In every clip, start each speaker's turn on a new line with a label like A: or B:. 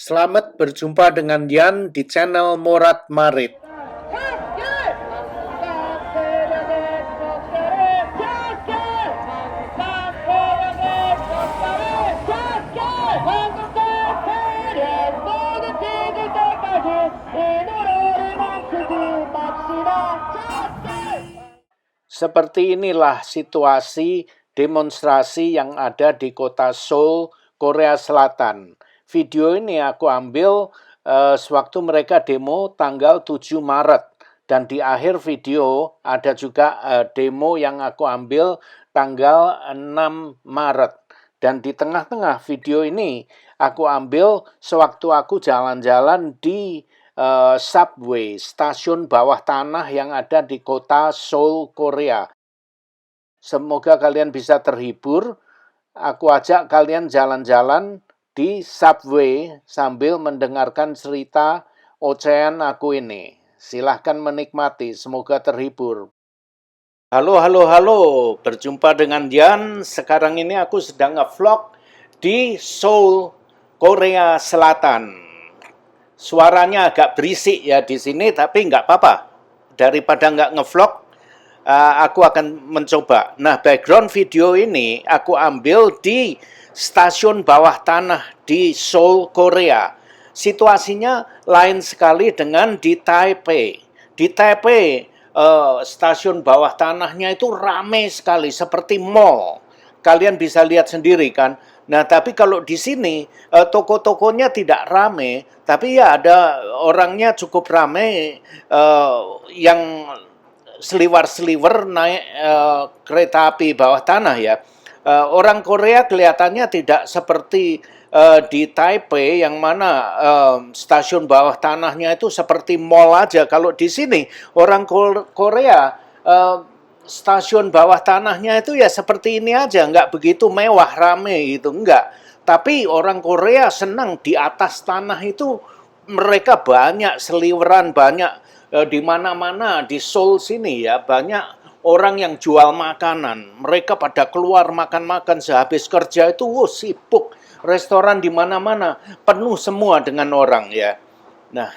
A: Selamat berjumpa dengan Dian di channel Morat Marit. Seperti inilah situasi demonstrasi yang ada di kota Seoul, Korea Selatan. Video ini aku ambil sewaktu mereka demo tanggal 7 Maret. Dan di akhir video ada juga demo yang aku ambil tanggal 6 Maret. Dan di tengah-tengah video ini aku ambil sewaktu aku jalan-jalan di subway, stasiun bawah tanah yang ada di kota Seoul, Korea. Semoga kalian bisa terhibur. Aku ajak kalian jalan-jalan di subway sambil mendengarkan cerita ocehan aku ini. Silahkan menikmati, semoga terhibur. Halo, berjumpa dengan Dian. Sekarang ini aku sedang nge-vlog di Seoul, Korea Selatan. Suaranya agak berisik ya di sini, tapi nggak apa-apa. Daripada nggak nge-vlog, aku akan mencoba. Nah, background video ini aku ambil di stasiun bawah tanah di Seoul, Korea. Situasinya lain sekali dengan di Taipei. Di Taipei, stasiun bawah tanahnya itu ramai sekali, seperti mall. Kalian bisa lihat sendiri kan. Nah, tapi kalau di sini toko-tokonya tidak ramai, tapi ya ada orangnya cukup ramai yang seliwer-seliwer naik kereta api bawah tanah ya. Orang Korea kelihatannya tidak seperti di Taipei yang mana stasiun bawah tanahnya itu seperti mall aja. Kalau di sini orang Korea stasiun bawah tanahnya itu ya seperti ini aja, nggak begitu mewah, rame gitu, enggak. Tapi orang Korea senang di atas tanah itu mereka banyak seliweran, banyak di mana-mana di Seoul sini ya, banyak orang yang jual makanan. Mereka pada keluar makan-makan sehabis kerja itu sibuk. Restoran di mana-mana penuh semua dengan orang ya. Nah,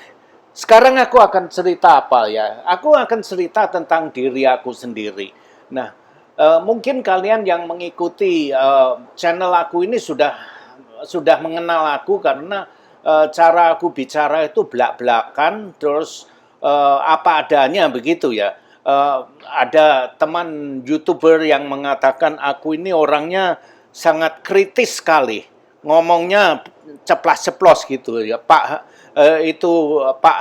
A: sekarang aku akan cerita apa ya? Aku akan cerita tentang diri aku sendiri. Nah, mungkin kalian yang mengikuti channel aku ini sudah mengenal aku karena cara aku bicara itu belak-belakan, terus apa adanya begitu ya. Ada teman YouTuber yang mengatakan aku ini orangnya sangat kritis sekali. Ngomongnya ceplas-ceplos gitu ya. Pak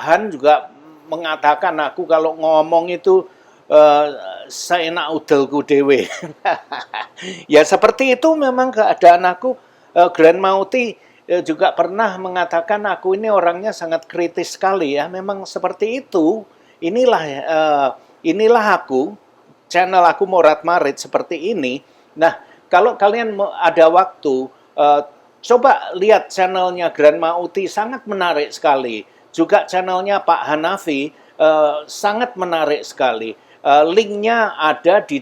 A: Han juga mengatakan aku kalau ngomong itu seenak udelku dewe. Ya seperti itu memang keadaan aku. Glenn Mauti juga pernah mengatakan aku ini orangnya sangat kritis sekali ya. Memang seperti itu. Inilah aku, channel aku Morat Marit seperti ini. Nah, kalau kalian ada waktu, coba lihat channelnya Glenn Mauti, sangat menarik sekali. Juga channelnya Pak Hanafi, sangat menarik sekali. Linknya ada di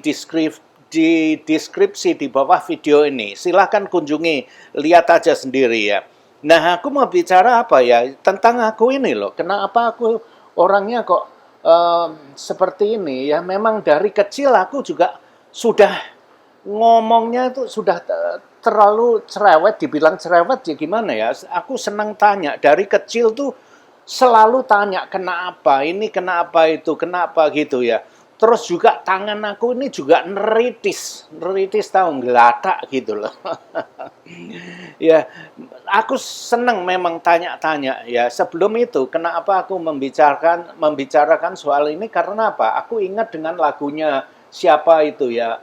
A: deskripsi di bawah video ini. Silahkan kunjungi, lihat aja sendiri ya. Nah, aku mau bicara apa ya? Tentang aku ini loh. Kenapa aku orangnya kok seperti ini ya? Memang dari kecil aku juga sudah ngomongnya itu sudah terlalu cerewet, dibilang cerewet ya gimana ya? Aku senang tanya, dari kecil tuh selalu tanya kenapa, ini kenapa itu, kenapa gitu ya. Terus juga tangan aku ini juga neritis tahu, ngelatak gitu loh. Ya, aku senang memang tanya-tanya ya. Sebelum itu, kenapa aku membicarakan soal ini karena apa? Aku ingat dengan lagunya siapa itu ya,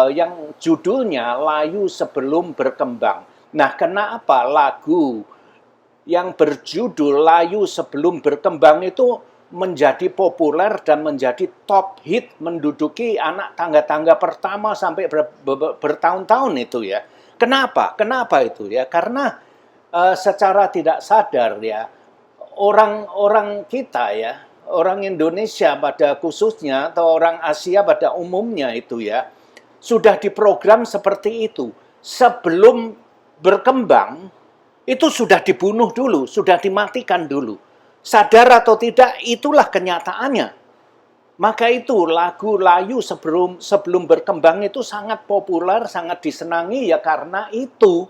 A: yang judulnya Layu Sebelum Berkembang. Nah, kenapa lagu yang berjudul Layu Sebelum Berkembang itu menjadi populer dan menjadi top hit, menduduki anak tangga-tangga pertama sampai bertahun-tahun itu ya. Kenapa? Kenapa itu ya? Karena secara tidak sadar ya, orang-orang kita ya, orang Indonesia pada khususnya atau orang Asia pada umumnya itu ya, sudah diprogram seperti itu. Sebelum berkembang, itu sudah dibunuh dulu, sudah dimatikan dulu. Sadar atau tidak, itulah kenyataannya. Maka itu lagu layu sebelum berkembang itu sangat populer, sangat disenangi ya karena itu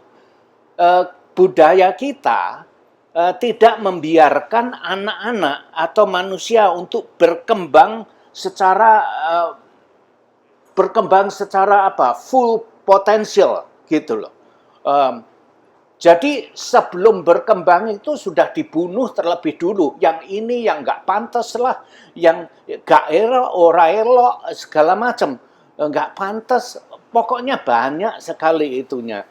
A: budaya kita tidak membiarkan anak-anak atau manusia untuk berkembang secara apa? Full potential gitu loh. Jadi sebelum berkembang itu sudah dibunuh terlebih dulu. Yang ini yang nggak pantas lah, yang nggak ora elok, segala macam. Nggak pantas, pokoknya banyak sekali itunya.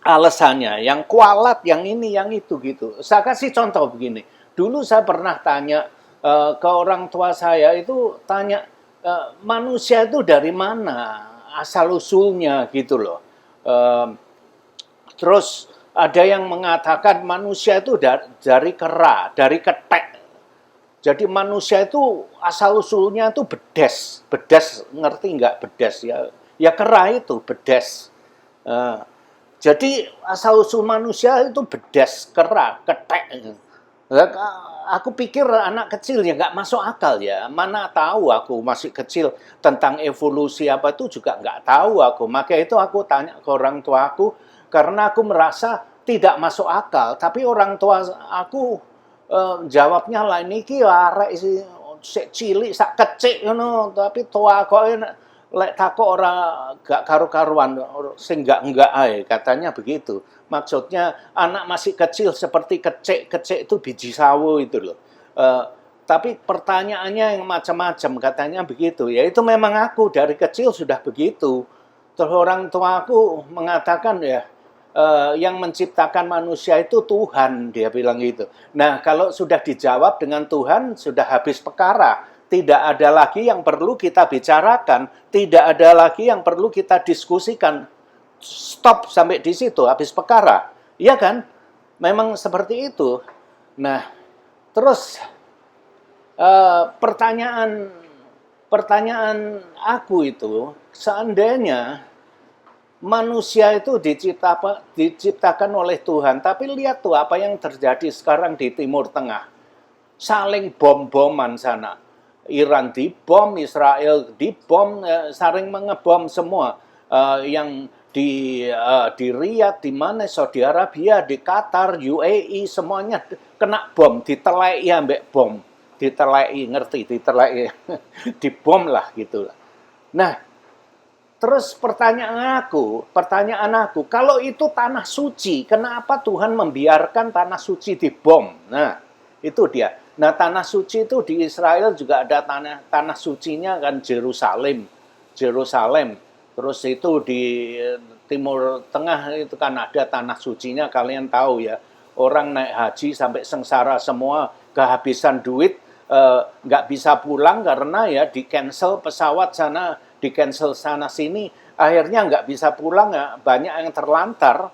A: Alasannya, yang kualat, yang ini, yang itu gitu. Saya kasih contoh begini. Dulu saya pernah tanya ke orang tua saya itu, tanya, manusia itu dari mana? Asal-usulnya gitu loh. Terus ada yang mengatakan manusia itu dari kera, dari ketek. Jadi manusia itu asal-usulnya itu bedes. Bedes, ngerti nggak bedes ya? Ya kera itu, bedes. Jadi asal-usul manusia itu bedes, kera, ketek. Aku pikir anak kecil ya nggak masuk akal ya. Mana tahu aku masih kecil tentang evolusi apa itu juga nggak tahu aku. Maka itu aku tanya ke orang tua aku karena aku merasa tidak masuk akal. Tapi orang tua aku jawabnya lain iki arek sik cilik sak kecik ngono tapi tua kok lek takok ora gak karu-karuan sing enggak ae katanya begitu. Maksudnya anak masih kecil seperti kecik itu biji sawo itu loh. Tapi pertanyaannya yang macam-macam katanya begitu. Ya itu memang aku dari kecil sudah begitu. Terus orang tua aku mengatakan ya yang menciptakan manusia itu Tuhan, dia bilang gitu. Nah, kalau sudah dijawab dengan Tuhan, sudah habis perkara. Tidak ada lagi yang perlu kita bicarakan, tidak ada lagi yang perlu kita diskusikan. Stop sampai di situ, habis perkara. Iya kan? Memang seperti itu. Nah, terus pertanyaan aku itu, seandainya manusia itu diciptakan oleh Tuhan. Tapi lihat tuh apa yang terjadi sekarang di Timur Tengah. Saling bom-boman sana. Iran dibom, Israel dibom, saling mengebom semua. Yang di Riyadh, di mana Saudi Arabia, di Qatar, UAE, semuanya kena bom, ditelai ambek bom. Ditelai, ngerti, ditelai. Dibom lah gitu. Nah, terus pertanyaan aku, kalau itu tanah suci, kenapa Tuhan membiarkan tanah suci dibom? Nah, itu dia. Nah, tanah suci itu di Israel juga ada tanah sucinya kan Yerusalem. Terus itu di Timur Tengah itu kan ada tanah sucinya, kalian tahu ya. Orang naik haji sampai sengsara semua, kehabisan duit, nggak bisa pulang karena ya di cancel pesawat sana, di cancel sana sini, akhirnya nggak bisa pulang ya, banyak yang terlantar.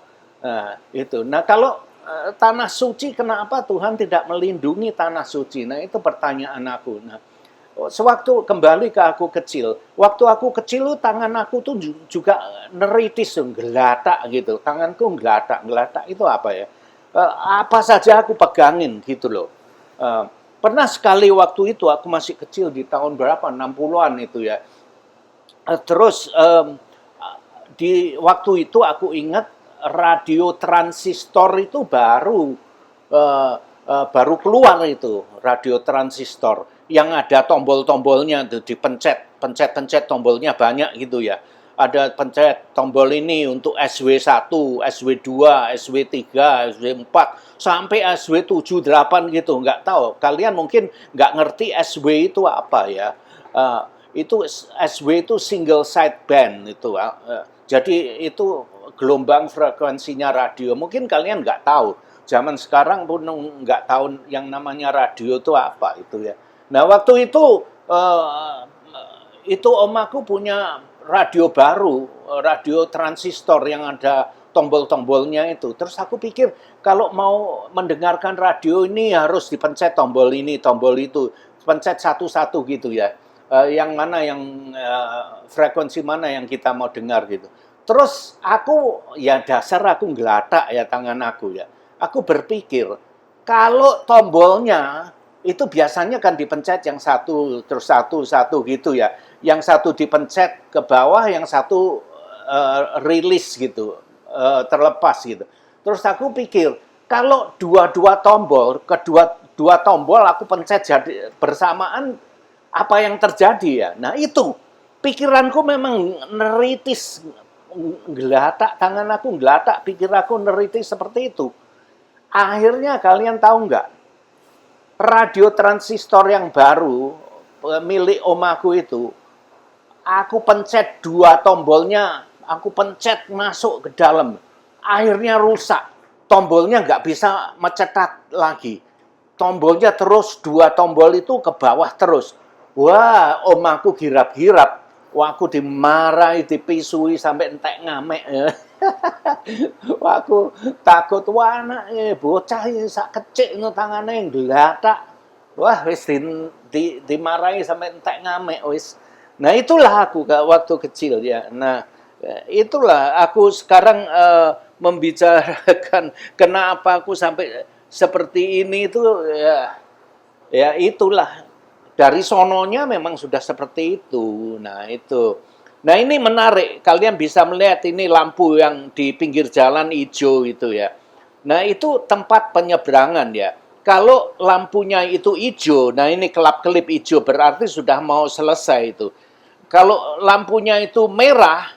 A: Itu. Nah kalau tanah suci, kenapa Tuhan tidak melindungi tanah suci? Nah itu pertanyaan aku. Nah, sewaktu kembali ke aku kecil, waktu aku kecil tangan aku tuh juga neritis, gelatak gitu, tanganku gelatak itu apa ya? Apa saja aku pegangin gitu loh. Pernah sekali waktu itu aku masih kecil di tahun berapa, 60-an itu ya. Terus di waktu itu aku ingat radio transistor itu baru keluar itu, radio transistor yang ada tombol-tombolnya tuh pencet tombolnya banyak gitu ya. Ada pencet tombol ini untuk SW1, SW2, SW3, SW4 sampai SW7, 8 gitu, nggak tahu. Kalian mungkin nggak ngerti SW itu apa ya. Itu SW itu single sideband itu. Jadi itu gelombang frekuensinya radio. Mungkin kalian nggak tahu. Zaman sekarang pun nggak tahu yang namanya radio itu apa itu ya. Nah waktu itu om aku punya radio baru, radio transistor yang ada tombol-tombolnya itu. Terus aku pikir kalau mau mendengarkan radio ini harus dipencet tombol ini, tombol itu, pencet satu-satu gitu ya. Yang mana yang frekuensi mana yang kita mau dengar gitu. Terus aku, ya dasar aku ngelatak ya tangan aku ya. Aku berpikir, kalau tombolnya itu biasanya kan dipencet yang satu, terus satu gitu ya. Yang satu dipencet ke bawah, yang satu rilis gitu, terlepas gitu. Terus aku pikir, kalau dua-dua tombol, dua tombol aku pencet jadi bersamaan, apa yang terjadi ya? Nah itu, pikiranku memang neritis, gelatak tangan aku gelatak, pikir aku neritis seperti itu. Akhirnya kalian tahu nggak? Radio transistor yang baru milik omaku itu, aku pencet dua tombolnya, aku pencet masuk ke dalam. Akhirnya rusak. Tombolnya nggak bisa mencetak lagi. Tombolnya terus, dua tombol itu ke bawah terus. Wah, omaku girap-girap. Wah, aku dimarahi, dipisui sampai entek ngamek. Wah, aku takut, wah anak bocah sak kecil no tangannya yang gelatak. Wah, wis dimarahi sampai entek ngamek wis. Nah, itulah aku waktu kecil ya. Nah, itulah aku sekarang membicarakan kenapa aku sampai seperti ini itu ya, ya itulah dari sononya memang sudah seperti itu. Nah, itu. Nah, ini menarik. Kalian bisa melihat ini lampu yang di pinggir jalan hijau itu ya. Nah, itu tempat penyeberangan ya. Kalau lampunya itu hijau, nah ini kelap-kelip hijau berarti sudah mau selesai itu. Kalau lampunya itu merah,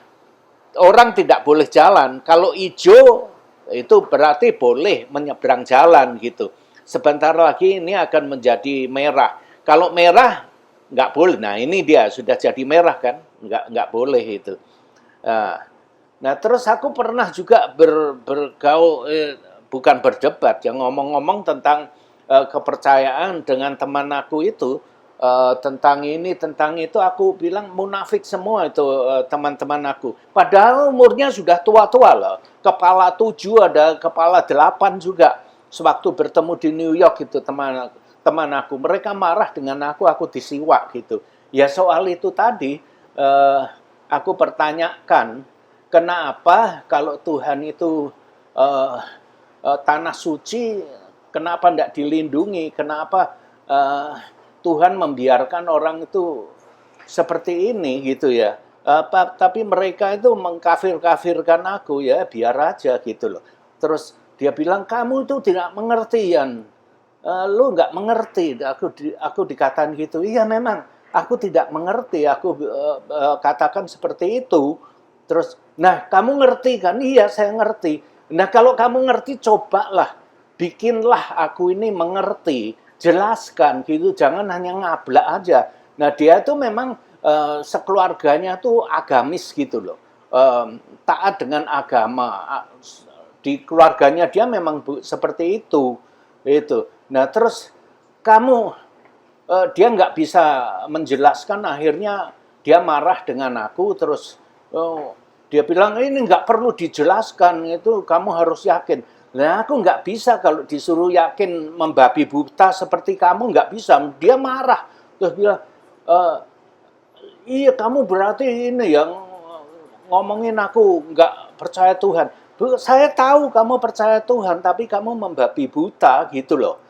A: orang tidak boleh jalan. Kalau hijau, itu berarti boleh menyeberang jalan gitu. Sebentar lagi ini akan menjadi merah. Kalau merah, nggak boleh. Nah, ini dia sudah jadi merah kan? Nggak boleh itu. Nah, terus aku pernah juga bergaul, bukan berdebat, ya ngomong-ngomong tentang kepercayaan dengan teman aku itu, tentang ini, tentang itu, aku bilang munafik semua itu teman-teman aku. Padahal umurnya sudah tua-tua loh. Kepala 7 ada kepala 8 juga. Sewaktu bertemu di New York itu teman aku. Mereka marah dengan aku disiwak gitu. Ya soal itu tadi, aku pertanyakan, kenapa kalau Tuhan itu tanah suci, kenapa tidak dilindungi? Kenapa Tuhan membiarkan orang itu seperti ini gitu ya? Tapi mereka itu mengkafir-kafirkan aku ya, biar aja gitu loh. Terus dia bilang, kamu itu tidak mengerti, Yan. Lu nggak mengerti. Aku dikatakan gitu. Iya memang, aku tidak mengerti. Aku katakan seperti itu. Terus, nah kamu ngerti kan? Iya, saya ngerti. Nah kalau kamu ngerti, cobalah. Bikinlah aku ini mengerti. Jelaskan gitu, jangan hanya ngablak aja. Nah dia itu memang sekeluarganya tuh agamis gitu loh. Taat dengan agama. Di keluarganya dia memang seperti itu. Nah terus kamu, dia nggak bisa menjelaskan, akhirnya dia marah dengan aku, terus dia bilang ini nggak perlu dijelaskan, itu kamu harus yakin. Nah aku nggak bisa kalau disuruh yakin membabi buta seperti kamu, nggak bisa. Dia marah, terus bilang, iya kamu berarti ini yang ngomongin aku nggak percaya Tuhan. Saya tahu kamu percaya Tuhan, tapi kamu membabi buta gitu loh.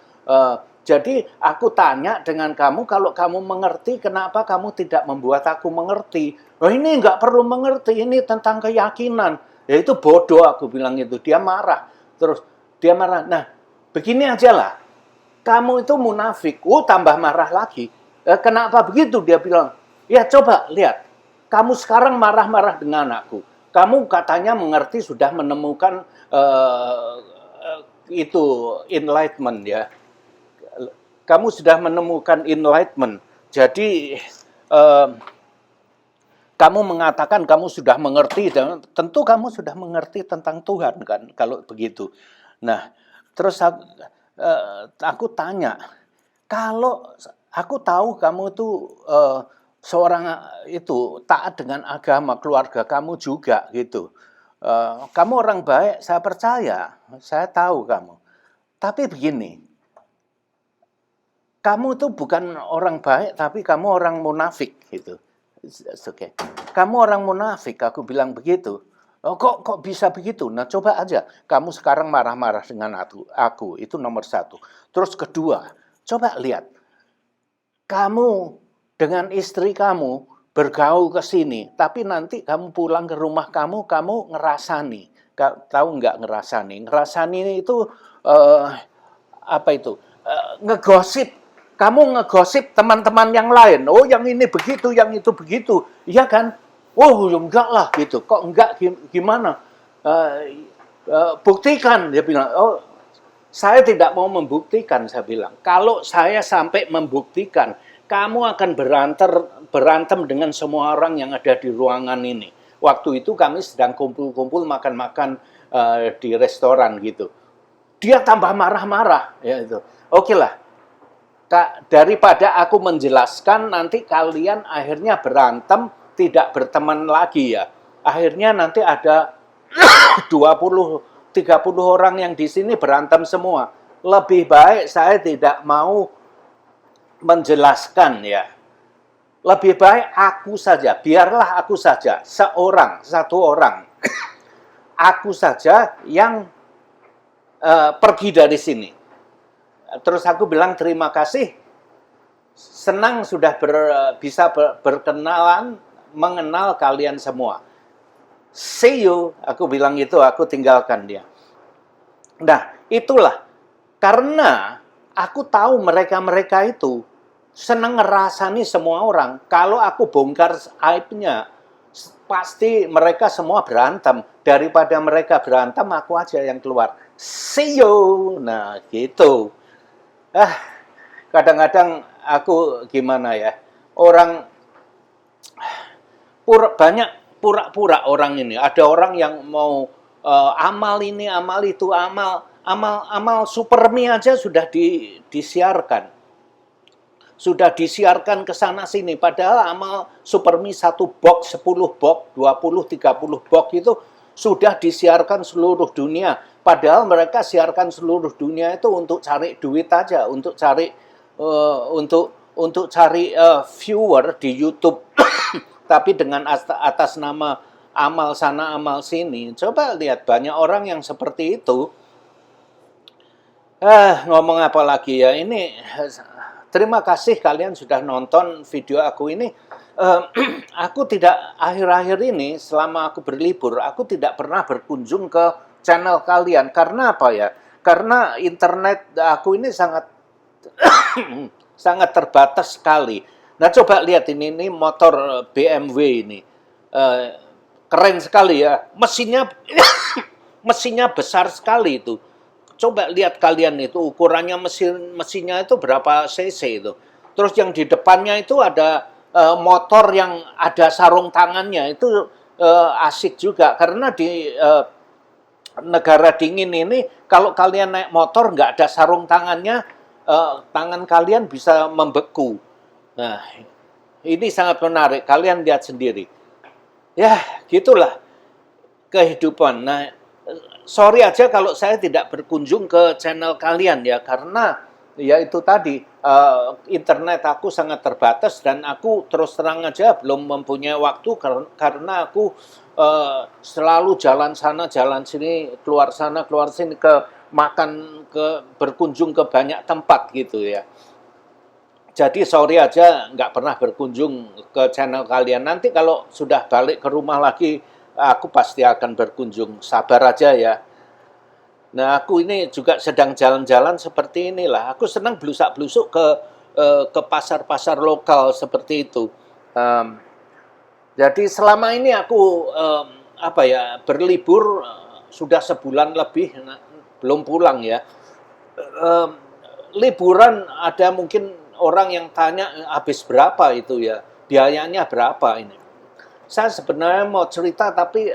A: Jadi aku tanya dengan kamu, kalau kamu mengerti, kenapa kamu tidak membuat aku mengerti? Oh ini nggak perlu mengerti, ini tentang keyakinan. Ya itu bodoh, aku bilang itu. Dia marah. Terus dia marah. Nah, begini aja lah. Kamu itu munafik. Tambah marah lagi. Kenapa begitu? Dia bilang, ya coba lihat. Kamu sekarang marah-marah dengan aku. Kamu katanya mengerti, sudah menemukan itu enlightenment ya. Kamu sudah menemukan enlightenment. Jadi kamu mengatakan kamu sudah mengerti, dan tentu kamu sudah mengerti tentang Tuhan kan kalau begitu. Nah, terus aku tanya, kalau aku tahu kamu itu seorang itu taat dengan agama, keluarga kamu juga gitu. Kamu orang baik, saya percaya, saya tahu kamu. Tapi begini, kamu itu bukan orang baik, tapi kamu orang munafik gitu. Okay. Kamu orang munafik, aku bilang begitu. Oh, kok bisa begitu? Nah, coba aja kamu sekarang marah-marah dengan aku, itu nomor satu. Terus kedua, coba lihat, kamu dengan istri kamu bergaul ke sini, tapi nanti kamu pulang ke rumah kamu ngerasani. Tahu nggak ngerasani? Ngerasani itu eh, apa itu? Ngegosip. Kamu ngegosip teman-teman yang lain. Oh, yang ini begitu, yang itu begitu. Iya kan? Oh, ya enggak lah gitu. Kok enggak gimana? Buktikan, dia bilang. Oh, saya tidak mau membuktikan, saya bilang. Kalau saya sampai membuktikan, kamu akan berantem dengan semua orang yang ada di ruangan ini. Waktu itu kami sedang kumpul-kumpul makan-makan di restoran gitu. Dia tambah marah-marah, ya itu. Oke lah, Kak, daripada aku menjelaskan nanti kalian akhirnya berantem, tidak berteman lagi ya. Akhirnya nanti ada 20-30 orang yang di sini berantem semua. Lebih baik saya tidak mau menjelaskan ya. Lebih baik aku saja, biarlah aku saja, satu orang. Aku saja yang pergi dari sini. Terus aku bilang terima kasih, senang sudah bisa berkenalan, mengenal kalian semua. See you, aku bilang itu, aku tinggalkan dia. Nah, itulah. Karena aku tahu mereka-mereka itu senang ngerasani semua orang. Kalau aku bongkar aibnya, pasti mereka semua berantem. Daripada mereka berantem, aku aja yang keluar. See you. Nah, gitu. Kadang-kadang aku gimana ya, orang banyak pura-pura orang ini. Ada orang yang mau amal ini, amal itu, amal supermi aja sudah disiarkan. Sudah disiarkan ke sana sini. Padahal amal supermi 1 box, 10 box, 20, 30 box itu sudah disiarkan seluruh dunia. Padahal mereka siarkan seluruh dunia itu untuk cari duit aja, untuk cari viewer di YouTube. Tapi dengan atas nama amal sana amal sini. Coba lihat banyak orang yang seperti itu. Ngomong apa lagi ya, ini terima kasih kalian sudah nonton video aku ini. Aku tidak, akhir-akhir ini selama aku berlibur, aku tidak pernah berkunjung ke channel kalian. Karena apa ya? Karena internet aku ini sangat sangat terbatas sekali. Nah, coba lihat ini motor BMW ini. Keren sekali ya. Mesinnya besar sekali itu. Coba lihat kalian itu, ukurannya mesinnya itu berapa cc itu. Terus yang di depannya itu ada motor yang ada sarung tangannya. Itu asik juga. Karena di negara dingin ini, kalau kalian naik motor nggak ada sarung tangannya, tangan kalian bisa membeku. Nah, ini sangat menarik. Kalian lihat sendiri. Ya, gitulah kehidupan. Nah, sorry aja kalau saya tidak berkunjung ke channel kalian ya, karena ya itu tadi, internet aku sangat terbatas dan aku terus terang aja belum mempunyai waktu karena aku selalu jalan sana, jalan sini, keluar sana, keluar sini, berkunjung ke banyak tempat gitu ya. Jadi sorry aja nggak pernah berkunjung ke channel kalian. Nanti kalau sudah balik ke rumah lagi, aku pasti akan berkunjung. Sabar aja ya. Nah, aku ini juga sedang jalan-jalan seperti inilah. Aku senang blusak-blusuk ke pasar-pasar lokal seperti itu. Jadi selama ini aku berlibur sudah sebulan lebih, belum pulang ya. Liburan ada mungkin orang yang tanya habis berapa itu ya, biayanya berapa ini. Saya sebenarnya mau cerita tapi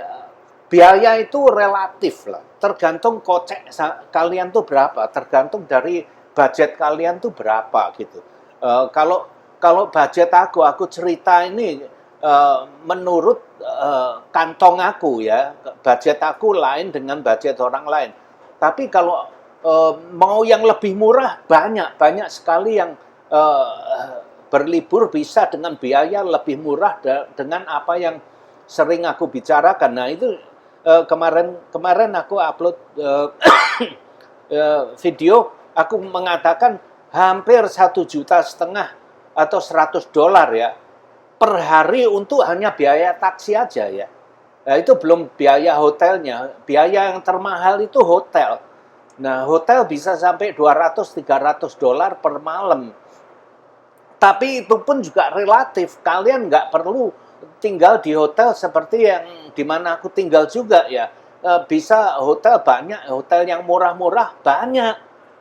A: biaya itu relatif lah, tergantung kocek kalian tuh berapa, tergantung dari budget kalian tuh berapa gitu. Kalau budget aku cerita ini menurut kantong aku ya, budget aku lain dengan budget orang lain. Tapi kalau mau yang lebih murah, banyak sekali yang berlibur bisa dengan biaya lebih murah dengan apa yang sering aku bicarakan. Nah, itu kemarin aku upload video, aku mengatakan hampir 1,5 juta atau $100 ya per hari untuk hanya biaya taksi aja ya. Nah, itu belum biaya hotelnya. Biaya yang termahal itu hotel. Nah, hotel bisa sampai $200-300 per malam. Tapi itu pun juga relatif. Kalian nggak perlu tinggal di hotel seperti yang dimana aku tinggal juga ya. Bisa hotel banyak, hotel yang murah-murah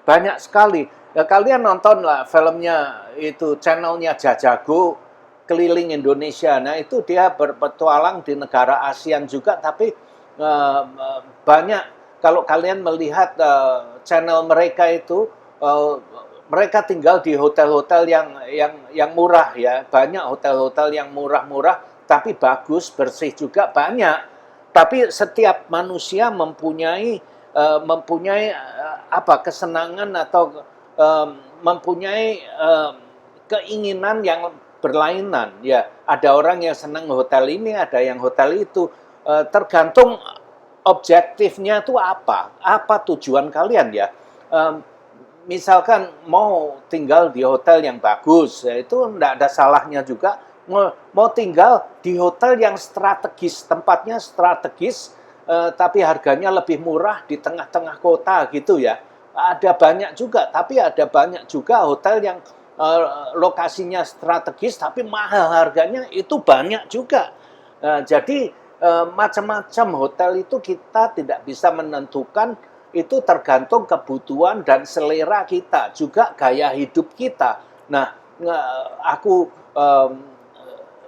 A: banyak sekali. Ya, kalian nonton lah filmnya itu, channelnya Jajago keliling Indonesia. Nah, itu dia berpetualang di negara ASEAN juga, tapi banyak. Kalau kalian melihat channel mereka itu, mereka tinggal di hotel-hotel yang murah ya, banyak hotel-hotel yang murah-murah, tapi bagus, bersih juga banyak. Tapi setiap manusia mempunyai kesenangan atau mempunyai keinginan yang berlainan ya. Ada orang yang senang hotel ini, ada yang hotel itu. Tergantung objektifnya itu apa tujuan kalian ya. Misalkan mau tinggal di hotel yang bagus, ya itu tidak ada salahnya juga. Mau tinggal di hotel yang strategis, tempatnya strategis, tapi harganya lebih murah di tengah-tengah kota gitu ya. Ada banyak juga, tapi ada banyak juga hotel yang lokasinya strategis tapi mahal harganya, itu banyak juga. Jadi macam-macam hotel itu kita tidak bisa menentukan, itu tergantung kebutuhan dan selera kita, juga gaya hidup kita. Nah, aku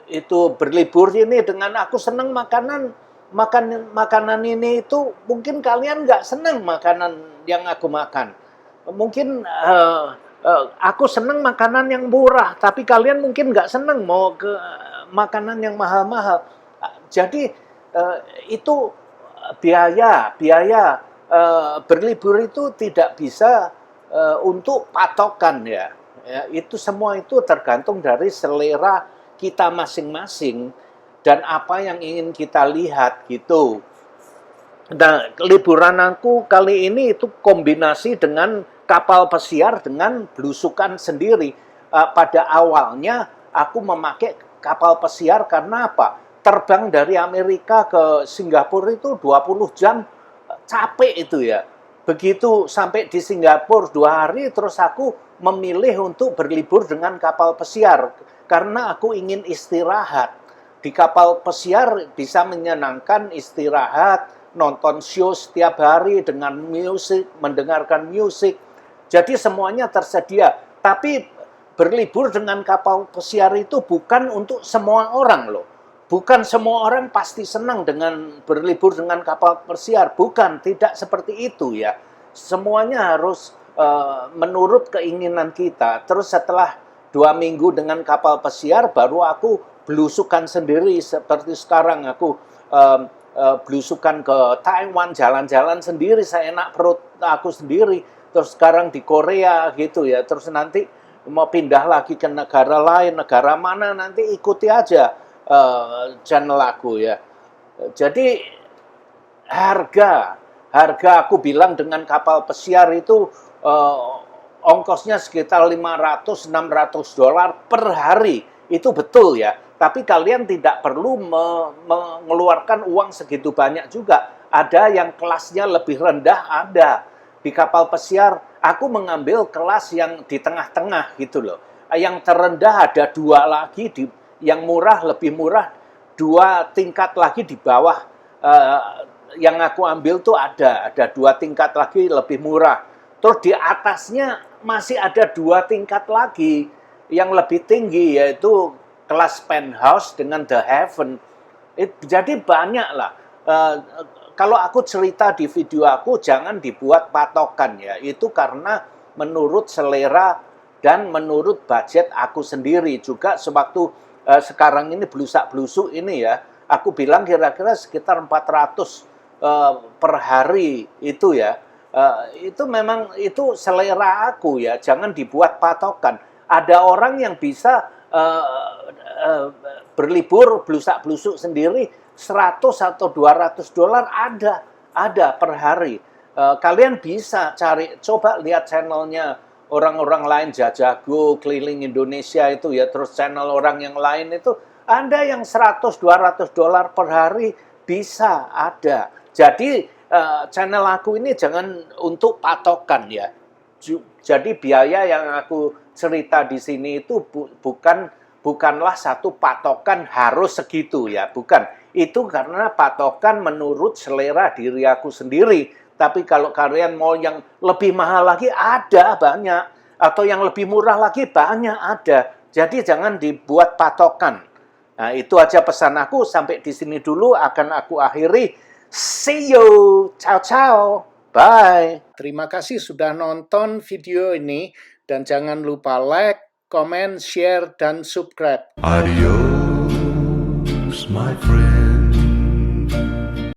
A: itu berlibur ini dengan aku senang makanan ini itu, mungkin kalian nggak senang makanan yang aku makan. Mungkin aku senang makanan yang murah, tapi kalian mungkin nggak senang mau ke makanan yang mahal-mahal. Jadi itu biaya berlibur itu tidak bisa untuk patokan ya. Itu semua itu tergantung dari selera kita masing-masing dan apa yang ingin kita lihat gitu. Nah, liburan aku kali ini itu kombinasi dengan kapal pesiar dengan belusukan sendiri. Pada awalnya aku memakai kapal pesiar karena apa? Terbang dari Amerika ke Singapura itu 20 jam, capek itu ya. Begitu sampai di Singapura 2 hari, terus aku memilih untuk berlibur dengan kapal pesiar karena aku ingin istirahat. Di kapal pesiar bisa menyenangkan, istirahat, nonton show setiap hari dengan musik, mendengarkan musik. Jadi semuanya tersedia. Tapi berlibur dengan kapal pesiar itu bukan untuk semua orang loh. Bukan semua orang pasti senang dengan berlibur dengan kapal pesiar. Bukan, tidak seperti itu ya. Semuanya harus menurut keinginan kita. Terus setelah 2 minggu dengan kapal pesiar, baru aku belusukan sendiri. Seperti sekarang aku belusukan ke Taiwan, jalan-jalan sendiri, seenak perut aku sendiri. Terus sekarang di Korea gitu ya. Terus nanti mau pindah lagi ke negara lain, negara mana nanti ikuti aja channel aku ya. Jadi harga aku bilang dengan kapal pesiar itu ongkosnya sekitar $500-600 per hari. Itu betul ya. Tapi kalian tidak perlu mengeluarkan uang segitu banyak juga. Ada yang kelasnya lebih rendah, ada. Di kapal pesiar, aku mengambil kelas yang di tengah-tengah gitu loh. Yang terendah ada 2 lagi, yang murah, lebih murah, 2 tingkat lagi di bawah. Yang aku ambil tuh ada 2 tingkat lagi lebih murah. Terus di atasnya masih ada 2 tingkat lagi yang lebih tinggi, yaitu kelas penthouse dengan the heaven. Jadi banyak lah. Kalau aku cerita di video aku, jangan dibuat patokan ya. Itu karena menurut selera dan menurut budget aku sendiri. Juga sewaktu sekarang ini belusak-belusuk ini ya, aku bilang kira-kira sekitar 400 per hari itu ya. Itu memang itu selera aku ya. Jangan dibuat patokan. Ada orang yang bisa berlibur belusak-belusuk sendiri 100 atau 200 dolar ada per hari. Kalian bisa cari, coba lihat channelnya orang-orang lain, Jajago, Keliling Indonesia itu ya, terus channel orang yang lain itu, ada yang 100-200 dolar per hari bisa ada. Jadi channel aku ini jangan untuk patokan ya. Jadi biaya yang aku cerita di sini itu bukanlah satu patokan harus segitu ya, bukan. Itu karena patokan menurut selera diri aku sendiri. Tapi kalau kalian mau yang lebih mahal lagi, ada banyak. Atau yang lebih murah lagi, banyak ada. Jadi jangan dibuat patokan. Nah, itu aja pesan aku. Sampai di sini dulu akan aku akhiri. See you. Ciao, ciao. Bye. Terima kasih sudah nonton video ini. Dan jangan lupa like, comment, share, dan subscribe.
B: Adios.